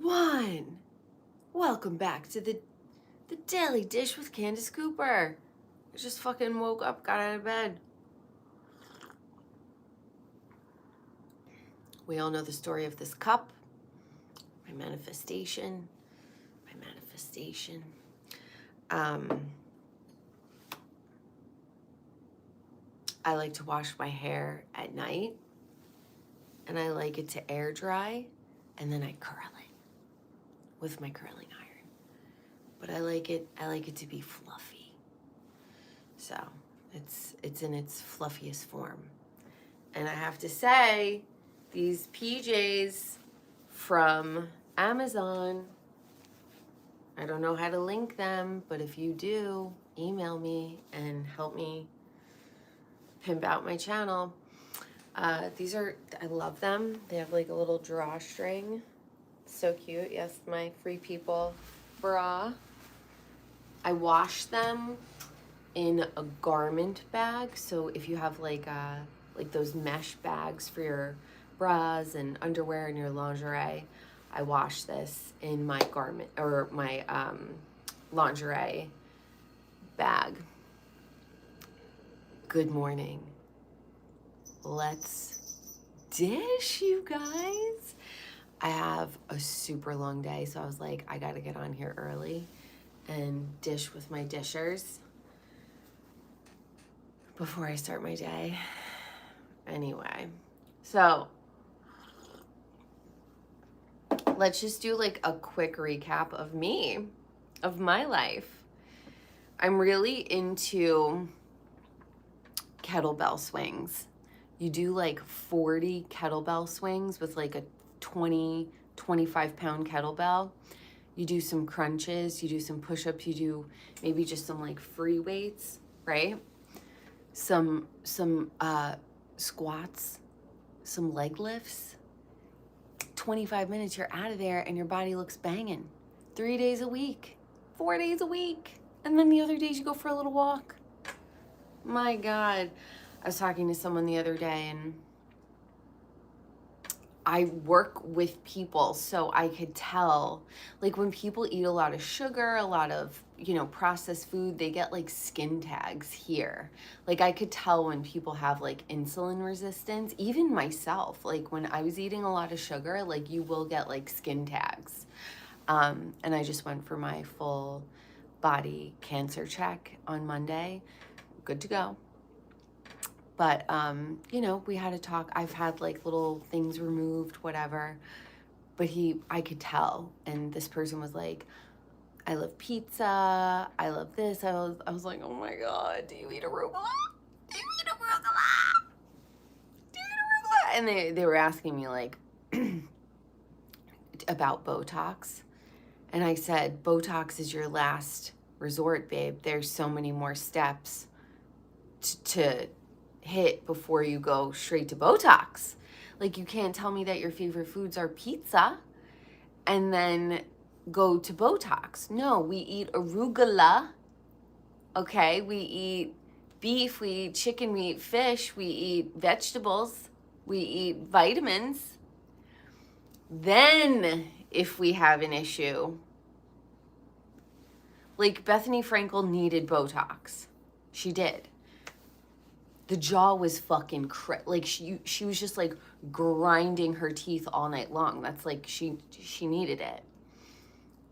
one. Welcome back to the Daily Dish with Candice Cooper. I just fucking woke up, got out of bed. We all know the story of this cup. My manifestation. I like to wash my hair at night, and I like it to air dry, and then I curl it with my curling iron. But I like it to be fluffy. So it's in its fluffiest form. And I have to say, these PJs from Amazon, I don't know how to link them, but if you do, email me and help me pimp out my channel. I love them. They have like a little drawstring. So cute. Yes, my Free People bra. I wash them in a garment bag. So if you have like those mesh bags for your bras and underwear and your lingerie, I wash this in my garment or my lingerie bag. Good morning. Let's dish, you guys. I have a super long day, so I was like, I gotta get on here early and dish with my dishers before I start my day. Anyway, so let's just do like a quick recap of me, of my life. I'm really into kettlebell swings. You do like 40 kettlebell swings with like a 25 pound kettlebell. You do some crunches, you do some push-ups, you do maybe just some like free weights, right? Some squats, some leg lifts. 25 minutes, you're out of there and your body looks banging. 3 days a week, 4 days a week. And then the other days you go for a little walk. My God. I was talking to someone the other day, and I work with people, so I could tell, like when people eat a lot of sugar, a lot of, processed food, they get like skin tags here. Like I could tell when people have like insulin resistance, even myself, like when I was eating a lot of sugar, like you will get like skin tags. And I just went for my full body cancer check on Monday. Good to go. But, we had a talk. I've had like little things removed, whatever. But I could tell. And this person was like, I love pizza. I love this. I was like, oh my God, do you eat arugula? Do you eat arugula? Do you eat arugula? And they were asking me like about Botox. And I said, Botox is your last resort, babe. There's so many more steps to hit before you go straight to Botox. Like you can't tell me that your favorite foods are pizza and then go to Botox. No, we eat arugula. Okay, we eat beef, we eat chicken, we eat fish, we eat vegetables, we eat vitamins. Then if we have an issue, like Bethany Frankel needed Botox. She did. The jaw was fucking like she was just like grinding her teeth all night long. That's like she needed it.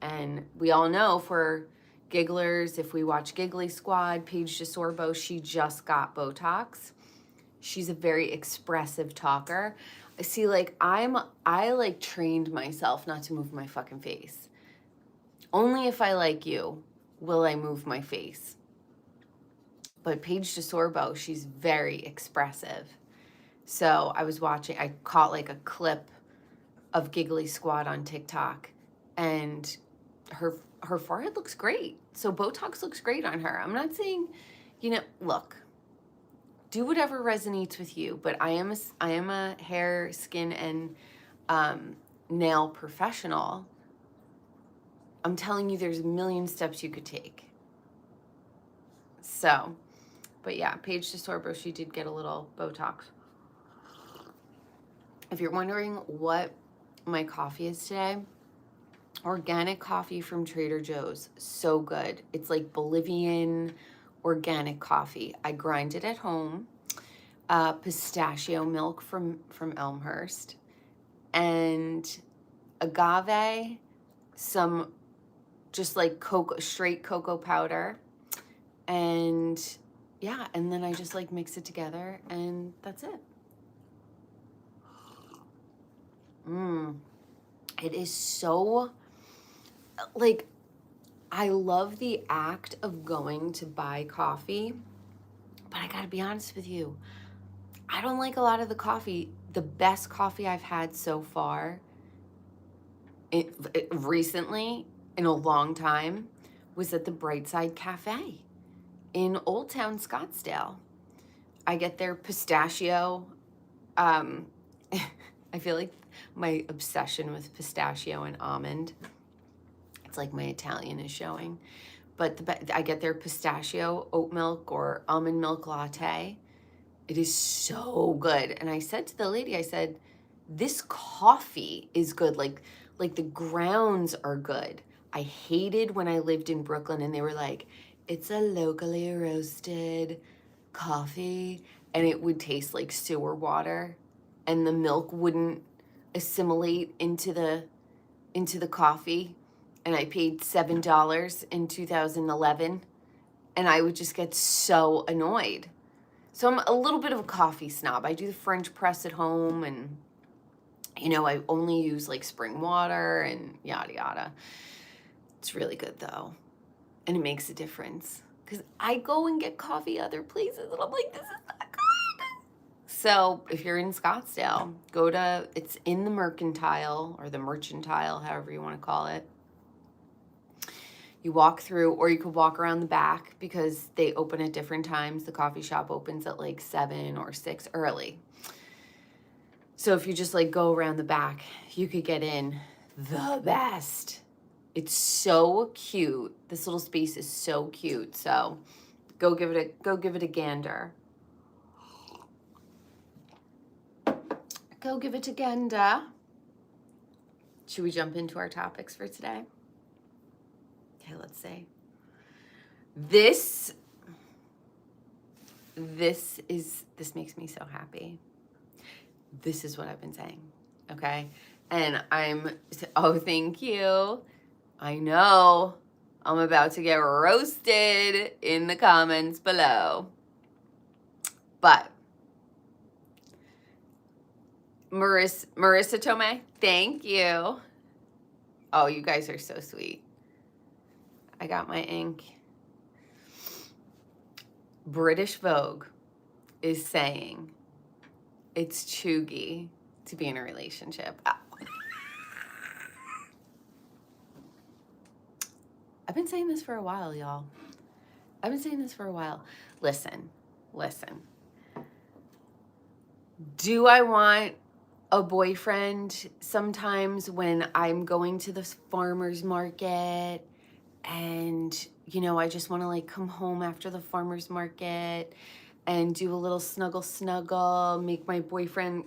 And we all know for gigglers, if we watch Giggly Squad, Paige DeSorbo, she just got Botox. She's a very expressive talker. See, like I like trained myself not to move my fucking face. Only if I like you will I move my face. But Paige DeSorbo, she's very expressive. So I caught like a clip of Giggly Squad on TikTok, and her forehead looks great. So Botox looks great on her. I'm not saying, look, do whatever resonates with you, but I am a hair, skin, and nail professional. I'm telling you, there's a million steps you could take. So, but yeah, Paige DeSorbo, she did get a little Botox. If you're wondering what my coffee is today, Organic coffee from Trader Joe's. So good. It's like Bolivian organic coffee. I grind it at home. Pistachio milk from Elmhurst. And agave, some just like straight cocoa powder. And yeah, and then I just like mix it together and that's it. It is so, like, I love the act of going to buy coffee, but I gotta be honest with you, I don't like a lot of the coffee. The best coffee I've had so far, recently, in a long time, was at the Brightside Cafe in Old Town Scottsdale. I get their pistachio. I feel like my obsession with pistachio and almond, it's like my Italian is showing. But I get their pistachio oat milk or almond milk latte. It is so good. And I said to the lady, I said, this coffee is good. Like the grounds are good. I hated when I lived in Brooklyn and they were like, it's a locally roasted coffee, and it would taste like sewer water and the milk wouldn't assimilate into the coffee. And I paid $7 in 2011 and I would just get so annoyed. So I'm a little bit of a coffee snob. I do the French press at home and, you know, I only use like spring water and yada yada. It's really good though. And it makes a difference. Because I go and get coffee other places and I'm like, this is not good. So if you're in Scottsdale, it's in the Mercantile or the Merchantile, however you want to call it. You walk through, or you could walk around the back because they open at different times. The coffee shop opens at like 7 or 6 early. So if you just like go around the back, you could get in the best. It's so cute. This little space is so cute. So go give it a gander. Go give it a gander. Should we jump into our topics for today? Okay, let's see. This makes me so happy. This is what I've been saying, okay? And oh, thank you. I know I'm about to get roasted in the comments below. But Marissa Tomei, thank you. Oh, you guys are so sweet. I got my ink. British Vogue is saying it's chuggy to be in a relationship. I've been saying this for a while, y'all. I've been saying this for a while. Listen. Do I want a boyfriend sometimes when I'm going to the farmer's market and, you know, I just want to like come home after the farmer's market and do a little snuggle, make my boyfriend,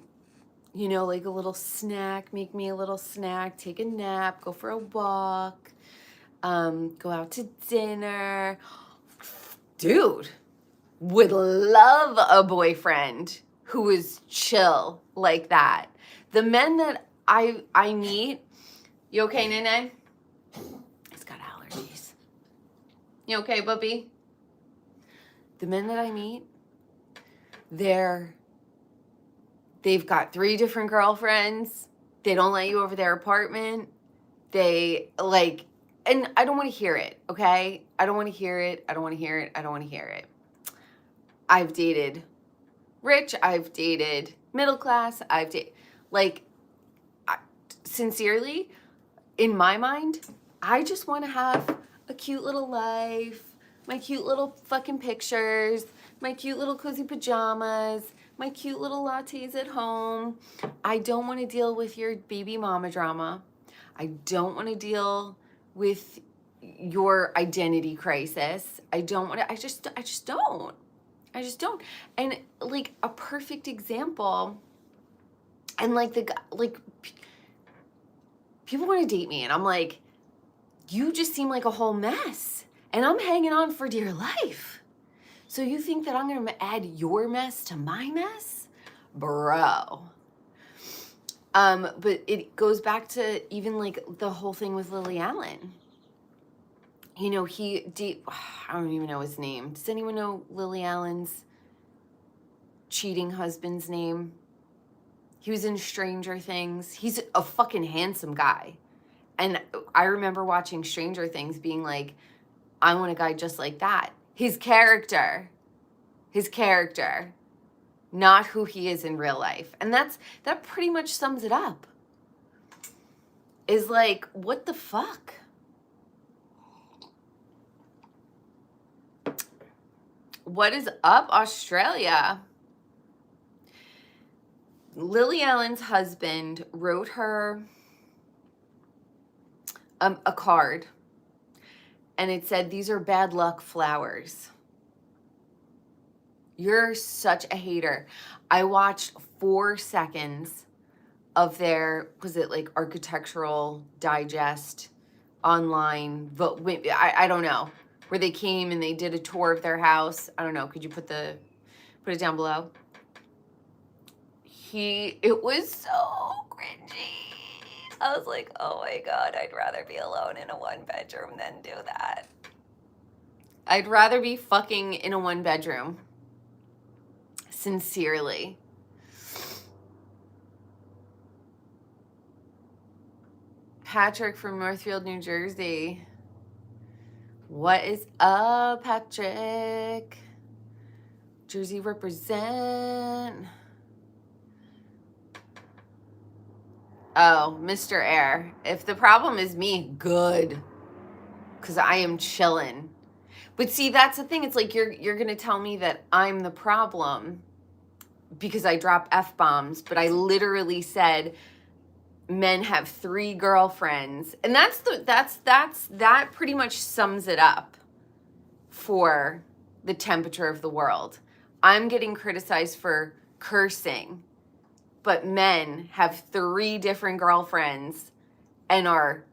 you know, like a little snack, make me a little snack, take a nap, go for a walk, go out to dinner. Dude, would love a boyfriend who is chill like that. The men that I meet, you okay, Nene? He's got allergies. You okay, Bubby? The men that I meet, they've got 3 different girlfriends. They don't let you over their apartment. They like, and I don't want to hear it, okay? I don't want to hear it. I've dated rich. I've dated middle class. Sincerely, in my mind, I just want to have a cute little life, my cute little fucking pictures, my cute little cozy pajamas, my cute little lattes at home. I don't want to deal with your baby mama drama. I don't want to deal with your identity crisis. I just don't. And like a perfect example, and like people want to date me and I'm like, you just seem like a whole mess. And I'm hanging on for dear life. So you think that I'm going to add your mess to my mess? Bro. But it goes back to even like the whole thing with Lily Allen. You know, I don't even know his name. Does anyone know Lily Allen's cheating husband's name? He was in Stranger Things. He's a fucking handsome guy. And I remember watching Stranger Things being like, I want a guy just like that. His character, not who he is in real life. And that pretty much sums it up. Is like, what the fuck? What is up, Australia? Lily Allen's husband wrote her a card, and it said, "These are bad luck flowers." You're such a hater. I watched 4 seconds of their, was it like Architectural Digest online vote? I don't know, where they came and they did a tour of their house. I don't know. Could you put it down below? It was so cringy. I was like, oh my God, I'd rather be alone in a 1-bedroom than do that. I'd rather be fucking in a 1-bedroom. Sincerely. Patrick from Northfield, New Jersey. What is up, Patrick? Jersey represent. Oh, Mr. Air. If the problem is me, good. Because I am chilling. But see, that's the thing. It's like you're going to tell me that I'm the problem because I drop F-bombs, but I literally said men have 3 girlfriends. And that pretty much sums it up for the temperature of the world. I'm getting criticized for cursing, but men have 3 different girlfriends and are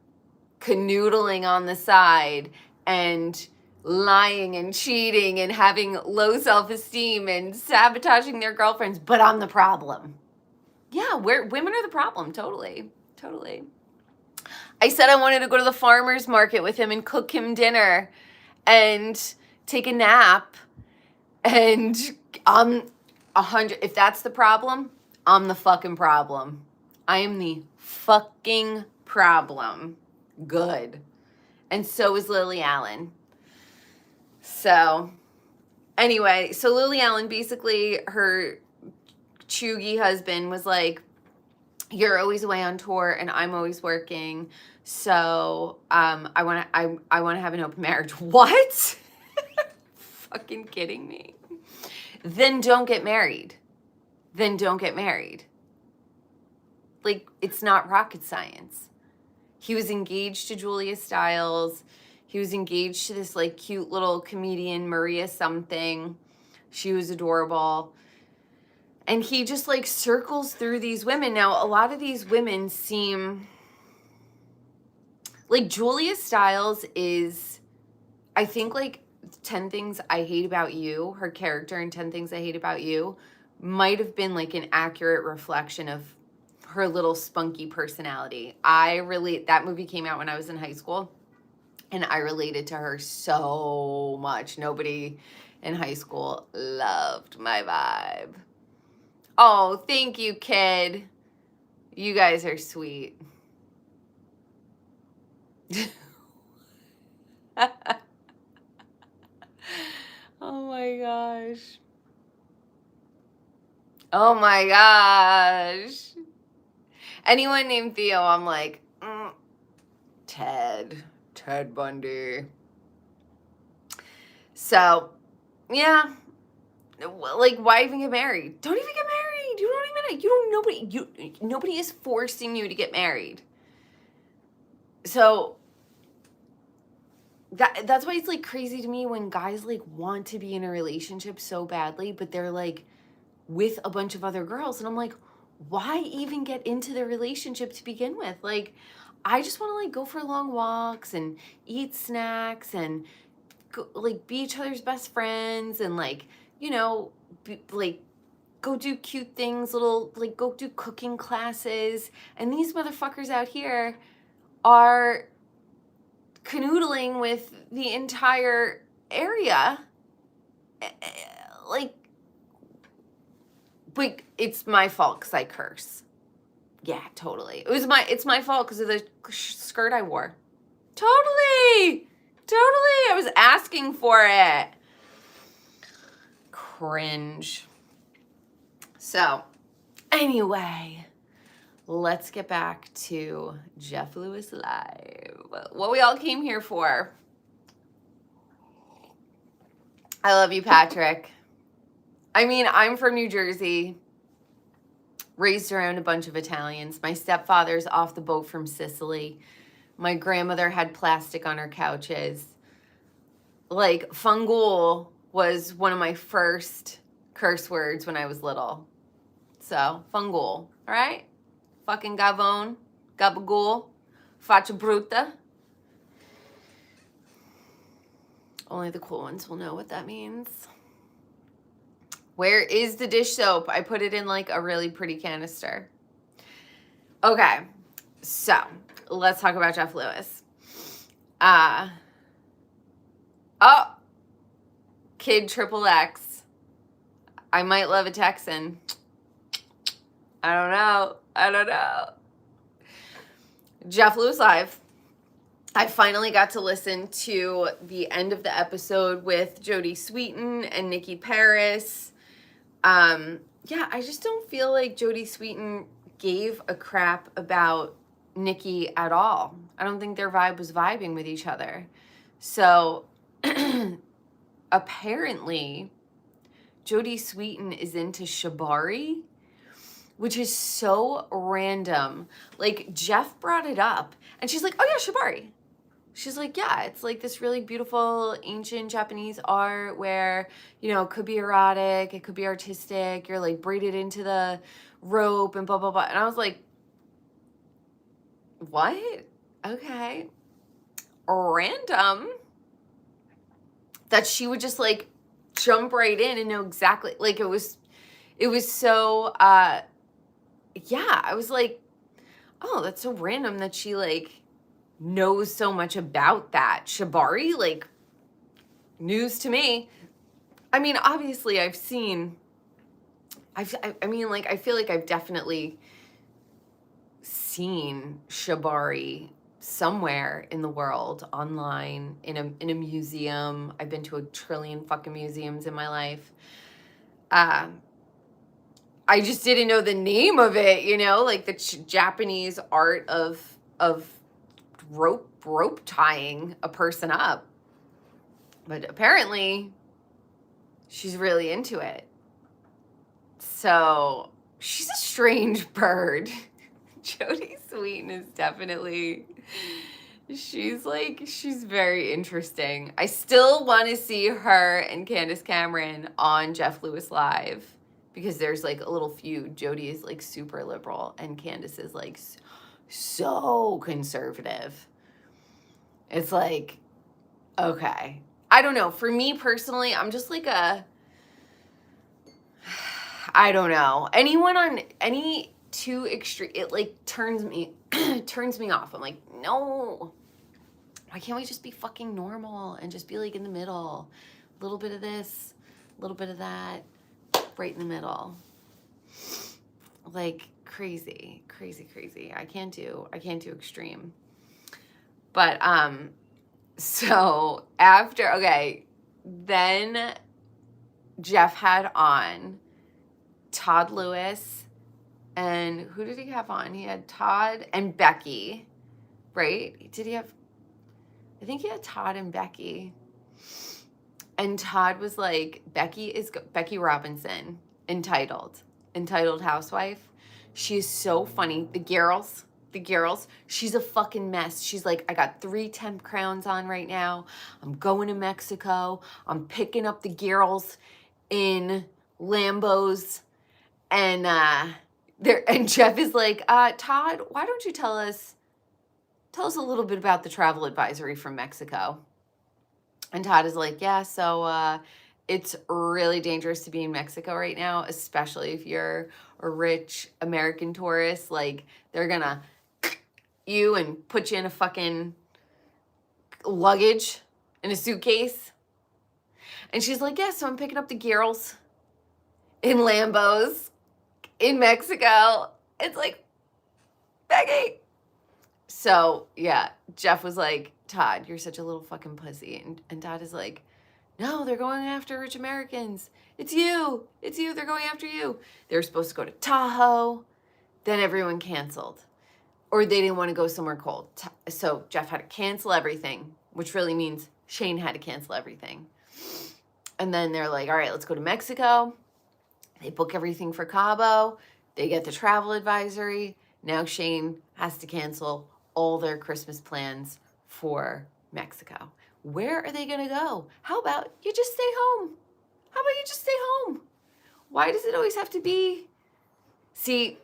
canoodling on the side and lying and cheating and having low self-esteem and sabotaging their girlfriends, but I'm the problem. Yeah, women are the problem, totally. I said I wanted to go to the farmer's market with him and cook him dinner and take a nap, and I'm 100. If that's the problem, I'm the fucking problem. I am the fucking problem. Good. And so is Lily Allen. So, anyway, so Lily Allen, basically, her chuggy husband was like, you're always away on tour and I'm always working, so I want to have an open marriage. What? Fucking kidding me? Then don't get married. Like, it's not rocket science. He was engaged to Julia Stiles. He was engaged to this like cute little comedian, Maria something. She was adorable. And he just like circles through these women. Now, a lot of these women seem like Julia Stiles is, I think, like 10 Things I Hate About You, her character in 10 Things I Hate About You, might have been like an accurate reflection of her little spunky personality. That movie came out when I was in high school, and I related to her so much. Nobody in high school loved my vibe. Oh, thank you, kid. You guys are sweet. Oh my gosh. Oh my gosh. Anyone named Theo, I'm like, Ted Bundy. So, yeah. Like, why even get married? Don't even get married. Nobody is forcing you to get married. So that's why it's like crazy to me when guys like want to be in a relationship so badly, but they're like with a bunch of other girls, and I'm like, why even get into the relationship to begin with? Like, I just want to like go for long walks and eat snacks and go, like be each other's best friends and like, you know, like go do cute things, little like go do cooking classes. And these motherfuckers out here are canoodling with the entire area. Like it's my fault because I curse. Yeah, totally. It's my fault because of the skirt I wore. Totally. I was asking for it. Cringe. So, anyway, let's get back to Jeff Lewis Live. What we all came here for. I love you, Patrick. I mean, I'm from New Jersey, raised around a bunch of Italians. My stepfather's off the boat from Sicily. My grandmother had plastic on her couches. Like, fungool was one of my first curse words when I was little. So, fungool, all right? Fucking gavone, gabagool, faccia bruta. Only the cool ones will know what that means. Where is the dish soap? I put it in like a really pretty canister. Okay, so let's talk about Jeff Lewis. Kid Triple X. I might love a Texan. I don't know. Jeff Lewis Live. I finally got to listen to the end of the episode with Jodie Sweetin and Nikki Paris. Yeah, I just don't feel like Jodie Sweetin gave a crap about Nikki at all. I don't think their vibe was vibing with each other. So apparently Jodie Sweetin is into shibari, which is so random. Like, Jeff brought it up and she's like, oh yeah, shibari. She's like, yeah, it's like this really beautiful ancient Japanese art where, you know, it could be erotic, it could be artistic, you're like braided into the rope and blah, blah, blah. And I was like, what? Okay. Random. That she would just like jump right in and know exactly, like it was so, yeah, I was like, oh, that's so random that she like knows so much about that. Shibari, like, news to me. I mean, obviously I mean, like, I feel like I've definitely seen shibari somewhere in the world, online, in a museum. I've been to a trillion fucking museums in my life. I just didn't know the name of it, you know, like the Japanese art of rope tying a person up. But apparently she's really into it. So she's a strange bird. Jodie Sweetin is definitely, she's very interesting. I still want to see her and Candice Cameron on Jeff Lewis Live because there's like a little feud. Jodie is like super liberal and Candice is like so conservative. It's like, okay. I don't know. For me personally, I'm just like I don't know. Anyone on any too extreme, it like turns me off. I'm like, no. Why can't we just be fucking normal and just be like in the middle? A little bit of this, a little bit of that, right in the middle. Like crazy. I can't do extreme. But so after, okay, then Jeff had on Todd Lewis, and who did he have on? He had Todd and Becky, right? I think he had Todd and Becky. And Todd was like, Becky Robinson, entitled housewife. She is so funny. The girls, she's a fucking mess. She's like, I got 3 temp crowns on right now. I'm going to Mexico. I'm picking up the girls in Lambos. And Jeff is like, Todd, why don't you tell us tell us a little bit about the travel advisory from Mexico. And Todd is like, yeah, so it's really dangerous to be in Mexico right now, especially if you're a rich American tourist. Like, they're gonna you and put you in a fucking luggage in a suitcase. And she's like, yeah, so I'm picking up the girls in Lambos in Mexico. It's like, Becky. So, yeah, Jeff was like, Todd, you're such a little fucking pussy. And Todd is like, no, they're going after rich Americans. It's you. It's you. They're going after you. They were supposed to go to Tahoe. Then everyone canceled. Or they didn't want to go somewhere cold. So Jeff had to cancel everything, which really means Shane had to cancel everything. And then they're like, all right, let's go to Mexico. They book everything for Cabo. They get the travel advisory. Now Shane has to cancel all their Christmas plans for Mexico. Where are they going to go? How about you just stay home? How about you just stay home? Why does it always have to be? See,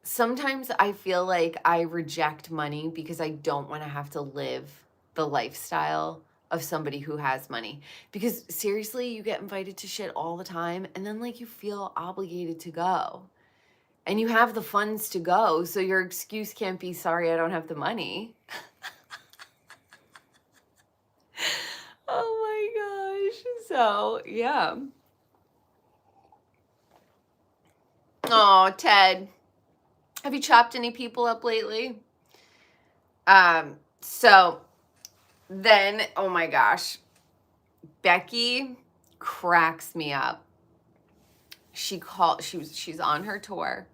sometimes I feel like I reject money because I don't want to have to live the lifestyle of somebody who has money. Because seriously, you get invited to shit all the time and then like you feel obligated to go. And you have the funds to go, so your excuse can't be, sorry, I don't have the money. Oh my gosh. So, yeah. Oh, Ted. Have you chopped any people up lately? So then, oh my gosh, Becky cracks me up. She's on her tour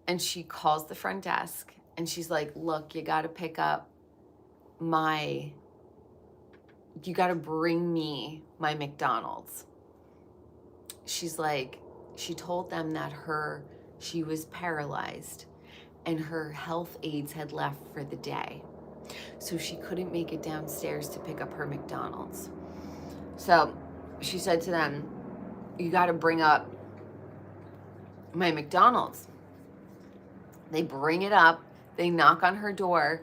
and she calls the front desk and she's like, look, you got to bring me my McDonald's. She's like, she told them that she was paralyzed and her health aides had left for the day. So she couldn't make it downstairs to pick up her McDonald's. So she said to them, you got to bring up my McDonald's. They bring it up. They knock on her door.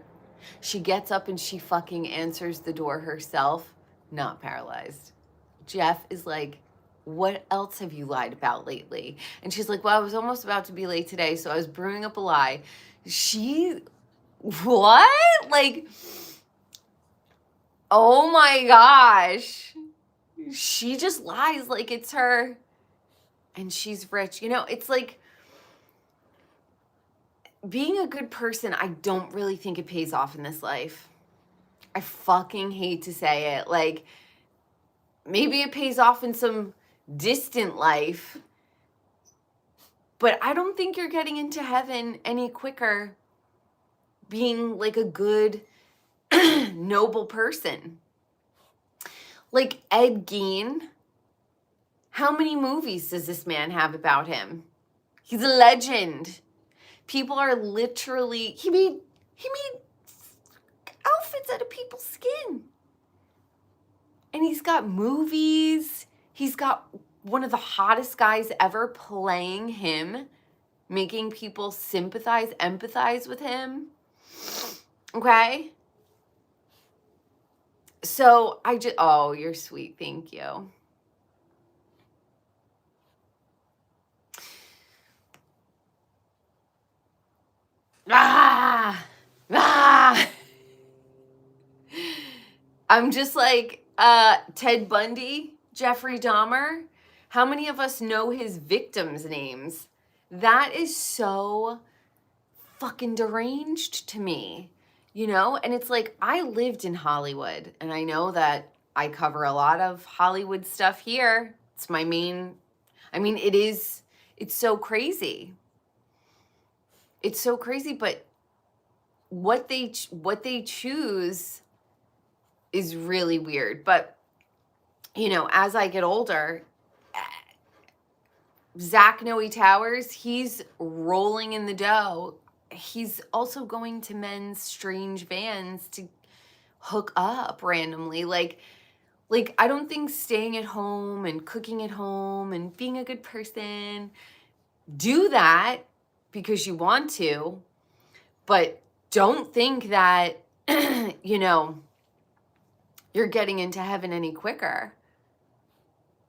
She gets up and she fucking answers the door herself, not paralyzed. Jeff is like, what else have you lied about lately? And she's like, well, I was almost about to be late today, so I was brewing up a lie. What? Like, oh my gosh. She just lies like it's her. And she's rich. You know, it's like, being a good person, I don't really think it pays off in this life. I fucking hate to say it. Like, maybe it pays off in some distant life, but I don't think you're getting into heaven any quicker being like a good, noble person. Like Ed Gein, how many movies does this man have about him? He's a legend. People are literally, he made outfits out of people's skin. And he's got movies. He's got one of the hottest guys ever playing him, making people sympathize, empathize with him. Okay? So oh, you're sweet. Thank you. I'm just like, Ted Bundy, Jeffrey Dahmer. How many of us know his victims' names? That is so fucking deranged to me, you know? And it's like, I lived in Hollywood, and I know that I cover a lot of Hollywood stuff here. It's my main, it's so crazy. It's so crazy, but what they choose is really weird. But, you know, as I get older, Zach Noe Towers, he's rolling in the dough. He's also going to men's strange vans to hook up randomly. Like I don't think staying at home and cooking at home and being a good person, do that because you want to, but don't think that, you know, you're getting into heaven any quicker.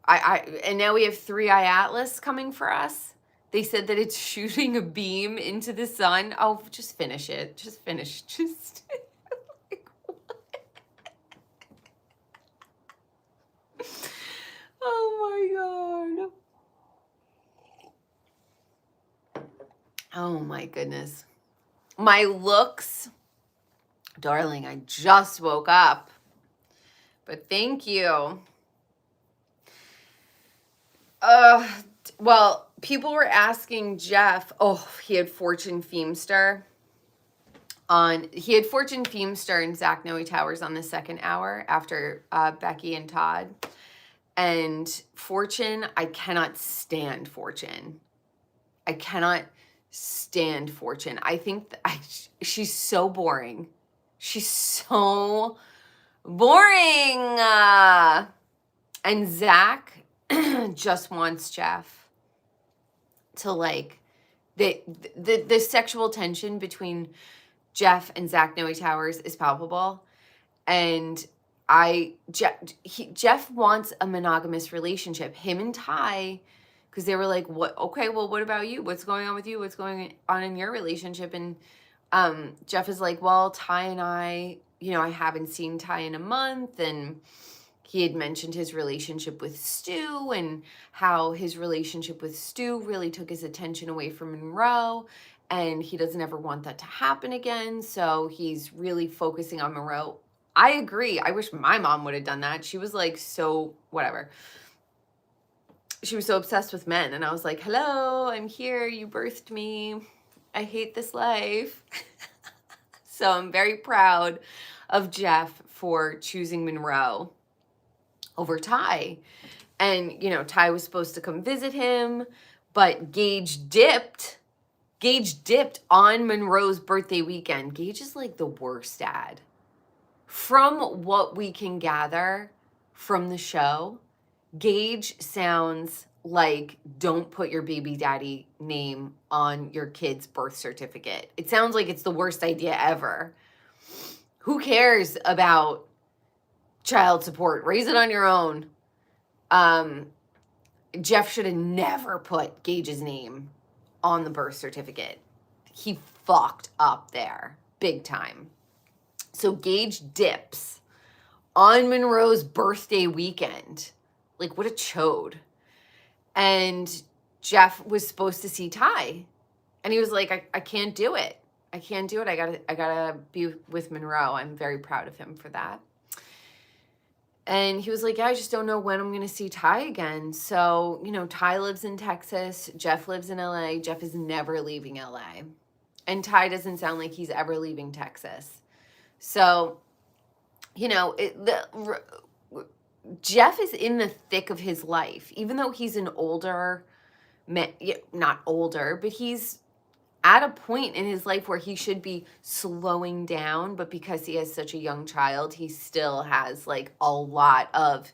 And now we have 3-Eye Atlas coming for us. They said that it's shooting a beam into the sun. Oh, just finish it. Just finish. Just. Oh my God. Oh my goodness. My looks. Darling, I just woke up. But thank you. Well, people were asking Jeff. Oh, he had Fortune Feimster on. He had Fortune Feimster and Zach Noe Towers on the second hour after Becky and Todd. And Fortune, I cannot stand Fortune. I cannot stand Fortune. I think she's so boring. She's so boring. And Zach just wants Jeff to like the sexual tension between Jeff and Zach Noe Towers is palpable, and Jeff wants a monogamous relationship. Him and Ty, because they were like, what? Okay, well, what about you? What's going on with you? What's going on in your relationship? And Jeff is like, well, Ty and I, you know, I haven't seen Ty in a month, and he had mentioned his relationship with Stu and how his relationship with Stu really took his attention away from Monroe, and he doesn't ever want that to happen again. So he's really focusing on Monroe. I agree. I wish my mom would have done that. She was like, so whatever. She was so obsessed with men. And I was like, hello, I'm here. You birthed me. I hate this life. So I'm very proud of Jeff for choosing Monroe over Ty. And, you know, Ty was supposed to come visit him, but Gage dipped on Monroe's birthday weekend. Gage is like the worst dad. From what we can gather from the show, Gage sounds like, don't put your baby daddy name on your kid's birth certificate. It sounds like it's the worst idea ever. Who cares about child support? Raise it on your own. Jeff should have never put Gage's name on the birth certificate. He fucked up there big time. So Gage dips on Monroe's birthday weekend. Like, what a chode. And Jeff was supposed to see Ty. And he was like, I can't do it. I can't do it. I gotta be with Monroe. I'm very proud of him for that. And he was like, yeah, I just don't know when I'm going to see Ty again. So, you know, Ty lives in Texas. Jeff lives in LA. Jeff is never leaving LA. And Ty doesn't sound like he's ever leaving Texas. So, you know, Jeff is in the thick of his life. Even though he's an older man, not older, but he's at a point in his life where he should be slowing down, but because he has such a young child, he still has like a lot of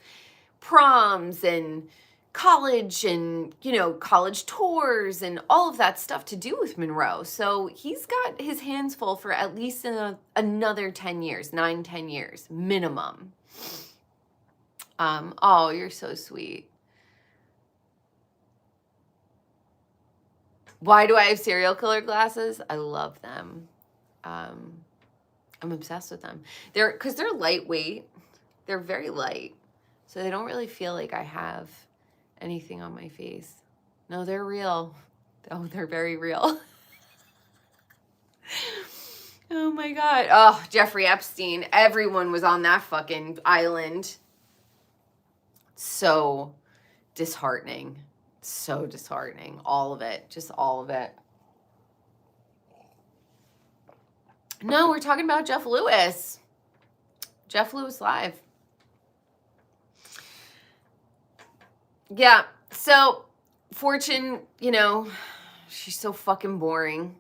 proms and college and, you know, college tours and all of that stuff to do with Monroe. So he's got his hands full for at least another 10 years, 9-10 years minimum. Oh, you're so sweet. Why do I have serial killer glasses? I love them. I'm obsessed with them. Because they're lightweight. They're very light. So they don't really feel like I have anything on my face. No, they're real. Oh, they're very real. Oh my God. Oh, Jeffrey Epstein. Everyone was on that fucking island. So disheartening. So disheartening. All of it. Just all of it. No, we're talking about Jeff Lewis. Jeff Lewis Live. Yeah. So Fortune, you know, she's so fucking boring.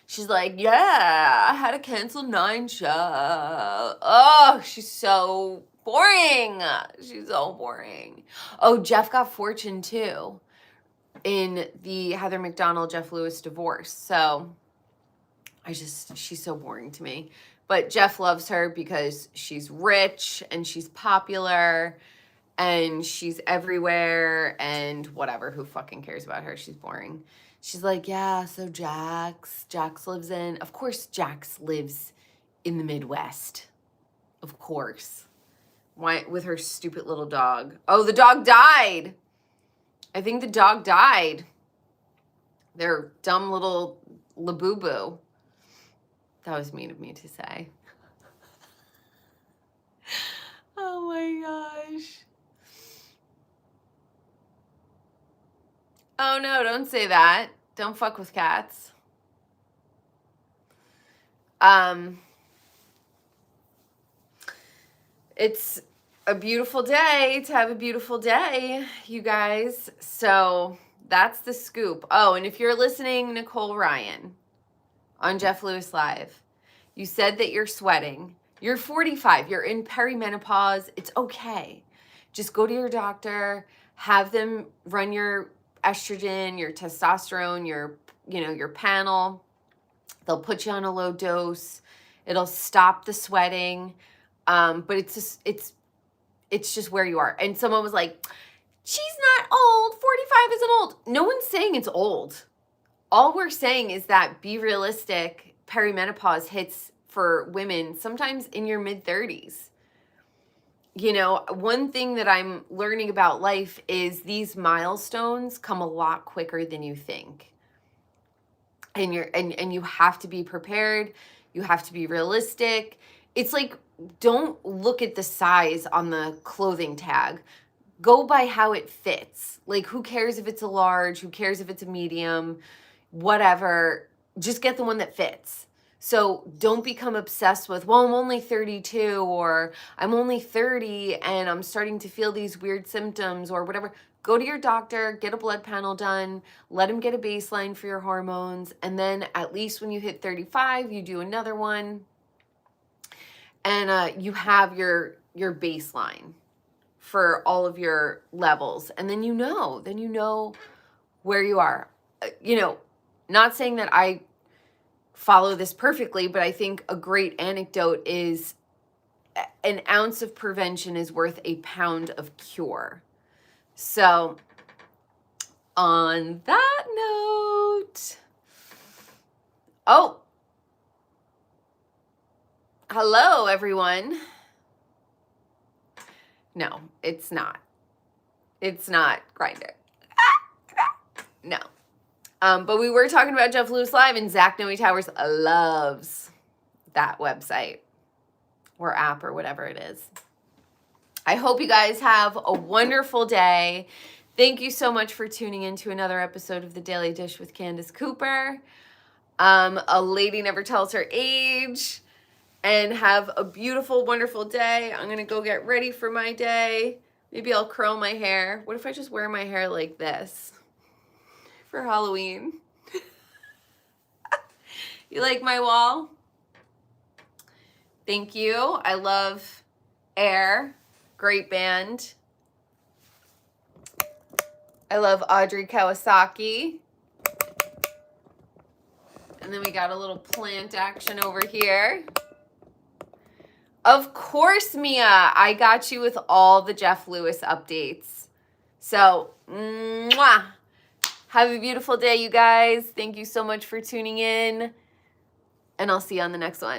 She's like, yeah, I had to cancel 9 shows. Oh, she's so boring. She's so boring. Oh, Jeff got Fortune too in the Heather McDonald, Jeff Lewis divorce. So she's so boring to me. But Jeff loves her because she's rich and she's popular and she's everywhere and whatever. Who fucking cares about her? She's boring. She's like, yeah, so Jax lives in, of course Jax lives in the Midwest. Of course. Why, with her stupid little dog. Oh, the dog died. I think the dog died. Their dumb little Labubu. That was mean of me to say. Oh my gosh. Oh no, don't say that. Don't fuck with cats. It's a beautiful day to have a beautiful day, you guys. So that's the scoop. Oh, and if you're listening, Nicole Ryan, on Jeff Lewis Live, you said that you're sweating. You're 45. You're in perimenopause. It's okay. Just go to your doctor. Have them run your estrogen, your testosterone, your panel. They'll put you on a low dose. It'll stop the sweating. But it's just where you are. And someone was like, she's not old. 45 isn't old. No one's saying it's old. All we're saying is that be realistic. Perimenopause hits for women sometimes in your mid-30s. You know, one thing that I'm learning about life is these milestones come a lot quicker than you think. And you have to be prepared. You have to be realistic. It's like, don't look at the size on the clothing tag. Go by how it fits. Like, who cares if it's a large? Who cares if it's a medium? Whatever. Just get the one that fits. So don't become obsessed with, well, I'm only 32 or I'm only 30 and I'm starting to feel these weird symptoms or whatever. Go to your doctor, get a blood panel done, let him get a baseline for your hormones. And then at least when you hit 35, you do another one. And you have your baseline for all of your levels. And then you know where you are. Not saying that I follow this perfectly, but I think a great anecdote is an ounce of prevention is worth a pound of cure. So on that note, hello, everyone. No, it's not. It's not Grindr. No. But we were talking about Jeff Lewis Live, and Zach Noe Towers loves that website or app or whatever it is. I hope you guys have a wonderful day. Thank you so much for tuning in to another episode of The Daily Dish with Candice Cooper. A lady never tells her age. And have a beautiful, wonderful day. I'm going to go get ready for my day. Maybe I'll curl my hair. What if I just wear my hair like this for Halloween? You like my wall? Thank you. I love Air. Great band. I love Audrey Kawasaki. And then we got a little plant action over here. Of course, Mia, I got you with all the Jeff Lewis updates. So, mwah. Have a beautiful day, you guys. Thank you so much for tuning in. And I'll see you on the next one.